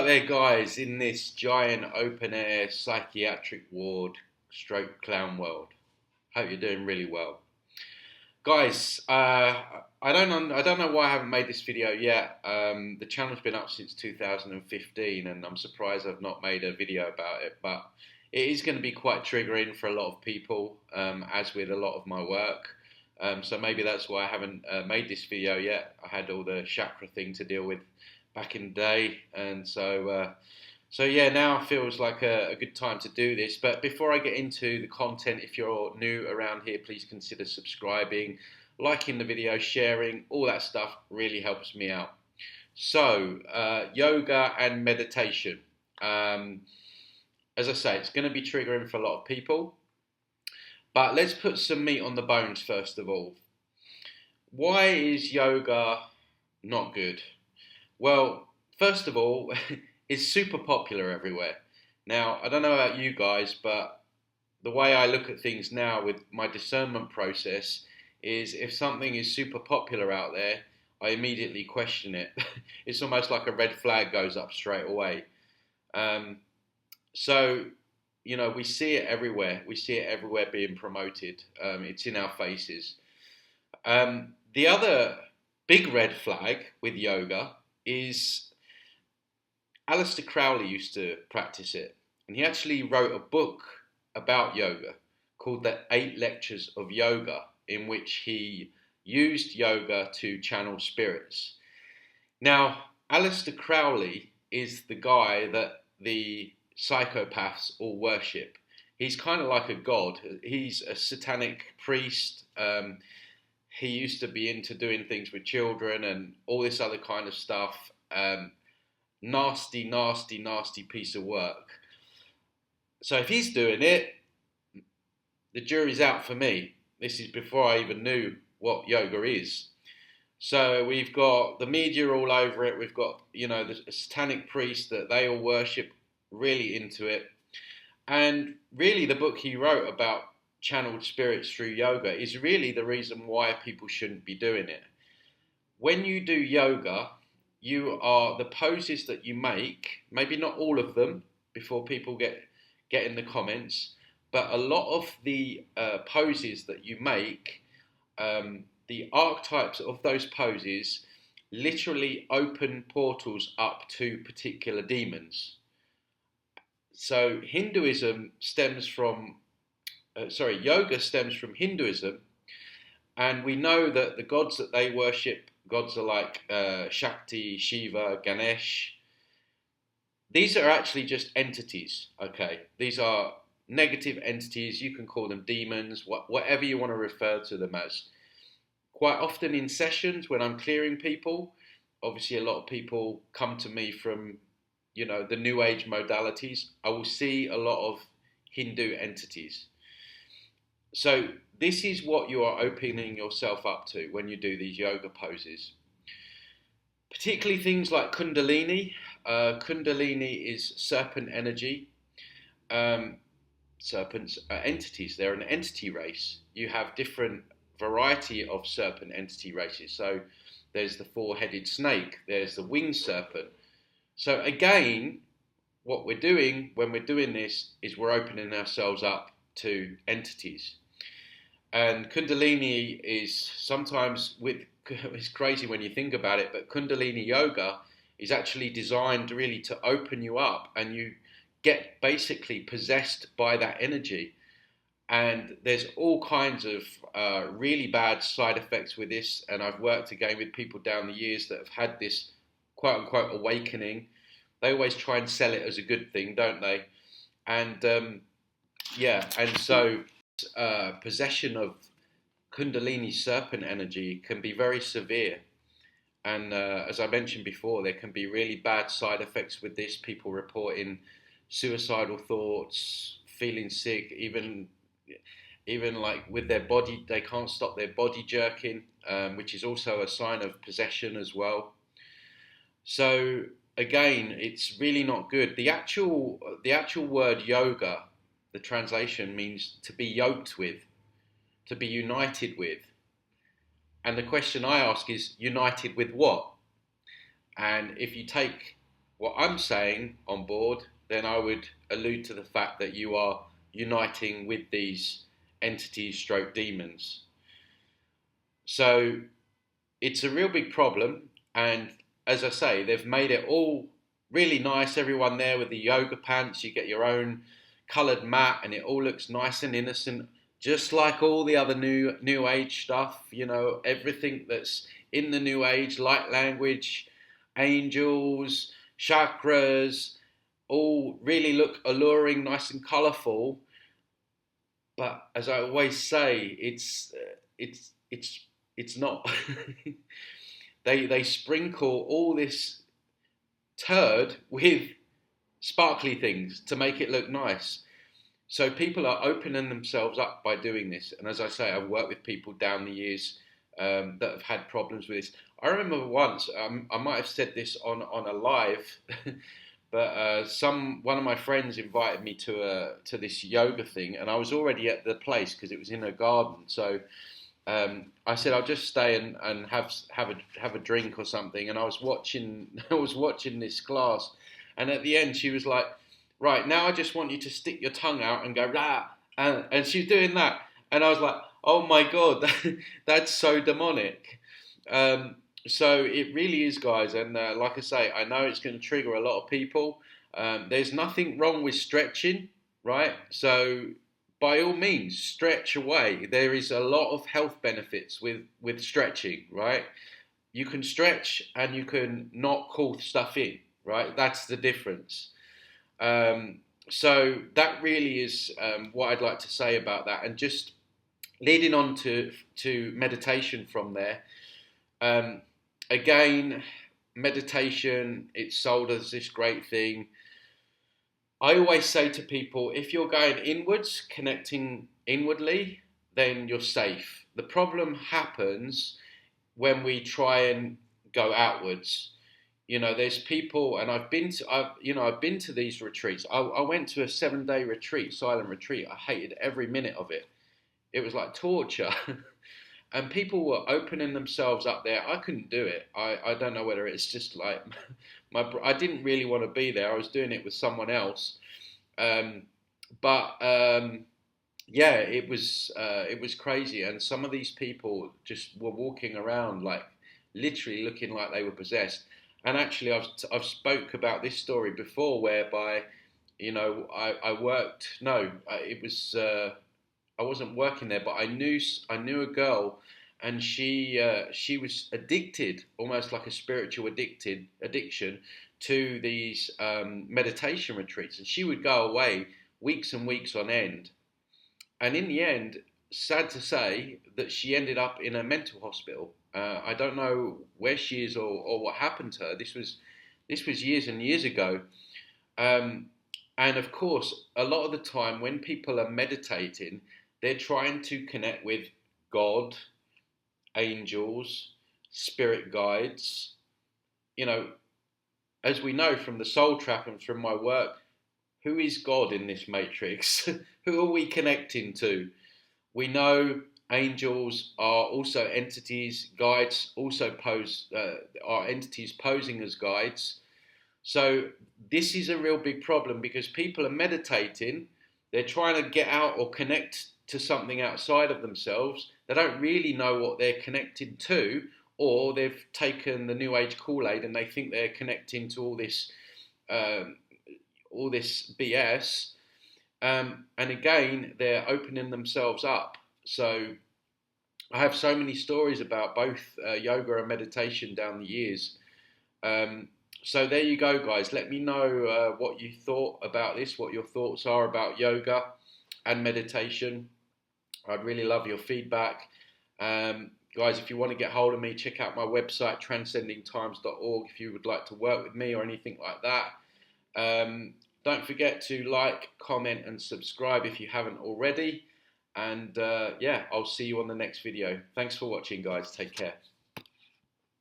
there, guys, in this giant open air psychiatric ward stroke clown world. Hope you're doing really well. Guys, I don't know why I haven't made this video yet. The channel's been up since 2015 and I'm surprised I've not made a video about it, but it is going to be quite triggering for a lot of people, as with a lot of my work. So maybe that's why I haven't made this video yet. I had all the chakra thing to deal with back in the day, and so yeah, now feels like a good time to do this. But before I get into the content, if you're new around here, please consider subscribing, liking the video, sharing. All that stuff really helps me out. So yoga and meditation, as I say, it's going to be triggering for a lot of people, but let's put some meat on the bones first of all. Why is yoga not good? Well, first of all, it's super popular everywhere. Now, I don't know about you guys, but the way I look at things now with my discernment process is if something is super popular out there, I immediately question it. It's almost like a red flag goes up straight away. So, you know, we see it everywhere. We see it everywhere being promoted. It's in our faces. The other big red flag with yoga is Aleister Crowley used to practice it, and he actually wrote a book about yoga called The 8 Lectures of Yoga, in which he used yoga to channel spirits. Now, Aleister Crowley is the guy that the psychopaths all worship. He's kind of like a god. He's a satanic priest. He used to be into doing things with children and all this other kind of stuff. Nasty, nasty, nasty piece of work. So if he's doing it, the jury's out for me. This is before I even knew what yoga is. So we've got the media all over it. We've got, you know, the satanic priests that they all worship, really into it. And really the book he wrote about channeled spirits through yoga is really the reason why people shouldn't be doing it. When you do yoga, the poses that you make, maybe not all of them before people get in the comments, but a lot of the poses that you make, the archetypes of those poses literally open portals up to particular demons. So yoga stems from Hinduism, and we know that the gods that they worship, gods are like Shakti, Shiva, Ganesh. These are actually just entities, okay? These are negative entities. You can call them demons, whatever you want to refer to them as. Quite often in sessions when I'm clearing people, obviously a lot of people come to me from, you know, the New Age modalities. I will see a lot of Hindu entities. So this is what you are opening yourself up to when you do these yoga poses. Particularly things like kundalini. Kundalini is serpent energy. Serpents are entities. They're an entity race. You have different variety of serpent entity races. So there's the 4-headed snake. There's the winged serpent. So again, what we're doing when we're doing this is we're opening ourselves up to entities. And kundalini is sometimes it's crazy when you think about it, but kundalini yoga is actually designed really to open you up, and you get basically possessed by that energy. And there's all kinds of really bad side effects with this, and I've worked again with people down the years that have had this quote unquote awakening. They always try and sell it as a good thing, don't they? And so possession of kundalini serpent energy can be very severe. And as I mentioned before, there can be really bad side effects with this. People reporting suicidal thoughts, feeling sick, even like with their body, they can't stop their body jerking, which is also a sign of possession as well. So again, it's really not good. The actual word yoga, the translation means to be yoked with, to be united with. And the question I ask is, united with what? And if you take what I'm saying on board, then I would allude to the fact that you are uniting with these entities stroke demons. So it's a real big problem, and as I say, they've made it all really nice. Everyone there with the yoga pants, you get your own coloured mat, and it all looks nice and innocent, just like all the other new age stuff. You know, everything that's in the new age, light language, angels, chakras, all really look alluring, nice and colourful. But as I always say, it's not. They sprinkle all this turd with sparkly things to make it look nice. So people are opening themselves up by doing this. And as I say, I've worked with people down the years that have had problems with this. I remember once, I might have said this on a live, but one of my friends invited me to this yoga thing, and I was already at the place because it was in a garden. So I said I'll just stay and have a drink or something. And I was watching this class, and at the end she was like, "Right, now I just want you to stick your tongue out and go rah," and she's doing that, and I was like, "Oh my god, that's so demonic." So it really is, guys, and like I say, I know it's going to trigger a lot of people. There's nothing wrong with stretching, right? So by all means, stretch away. There is a lot of health benefits with stretching, right? You can stretch and you can not call stuff in, right? That's the difference. So that really is what I'd like to say about that. And just leading on to meditation from there. Again, meditation, it's sold as this great thing. I always say to people, if you're going inwards, connecting inwardly, then you're safe. The problem happens when we try and go outwards. You know, there's people, and I've been to these retreats. I went to a 7-day retreat, silent retreat. I hated every minute of it. It was like torture. And people were opening themselves up there. I couldn't do it. I don't know whether it's just like I didn't really want to be there. I was doing it with someone else, but yeah, it was crazy. And some of these people just were walking around like literally looking like they were possessed. And actually, I've spoke about this story before, whereby I worked. No, it was. I wasn't working there, but I knew a girl, and she was addicted, almost like a spiritual addiction to these meditation retreats, and she would go away weeks and weeks on end, and in the end, sad to say, that she ended up in a mental hospital. I don't know where she is or what happened to her. This was years and years ago. And of course, a lot of the time when people are meditating, they're trying to connect with God, angels, spirit guides. You know, as we know from the Soul Trap and from my work, who is God in this matrix? Who are we connecting to? We know angels are also entities, guides also are entities posing as guides. So this is a real big problem because people are meditating, they're trying to get out or connect to something outside of themselves. They don't really know what they're connected to, or they've taken the New Age Kool-Aid and they think they're connecting to all this BS. And again, they're opening themselves up. So I have so many stories about both yoga and meditation down the years. So there you go, guys. Let me know what you thought about this, what your thoughts are about yoga and meditation. I'd really love your feedback. Guys, if you want to get hold of me, check out my website, transcendingtimes.org, if you would like to work with me or anything like that. Don't forget to like, comment, and subscribe if you haven't already. And yeah, I'll see you on the next video. Thanks for watching, guys. Take care.